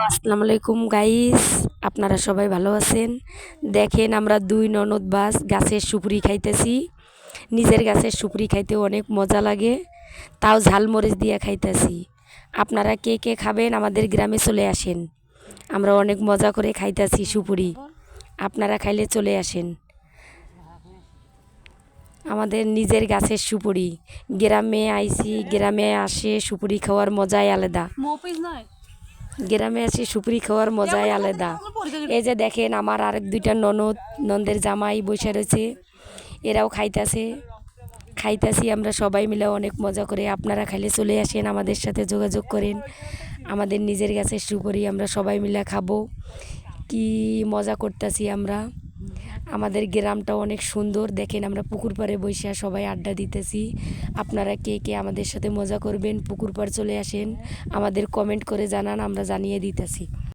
আসসালামু আলাইকুম গাইস, আপনারা সবাই ভালো আছেন? দেখেন আমরা দুই ননদ বাস গাছের সুপুরি খাইতেছি। নিজের গাছের সুপুরি খাইতে অনেক মজা লাগে, তাও ঝালমরিচ দিয়ে খাইতেছি। আপনারা কে কে খাবেন আমাদের গ্রামে চলে আসেন, আমরা অনেক মজা করে খাইতেছি সুপুরি। আপনারা খাইলে চলে আসেন। আমাদের নিজের গাছের সুপুরি, গ্রামে আইছি, গ্রামে আসে সুপুরি খাওয়ার মজাই আলাদা। গ্রামে আসি সুপুরি খাওয়ার মজাই আলাদা। এই যে দেখেন আমার আরেক দুইটা ননদের জামাই বসে রয়েছে, এরাও খাইতাছি আমরা সবাই মিলে অনেক মজা করে। আপনারা খাইলে চলে আসেন, আমাদের সাথে যোগাযোগ করেন। আমাদের নিজের গাছের সুপুরি আমরা সবাই মিলে খাবো, কি মজা করতেছি আমরা। আমাদের গ্রামটা অনেক সুন্দর, দেখেন আমরা পুকুর পাড়ে বসে সবাই আড্ডা দিতেছি। আপনারা কে কে আমাদের সাথে মজা করবেন, পুকুর পাড় চলে আসেন, আমাদের কমেন্ট করে জানান, আমরা জানিয়ে দিতেছি।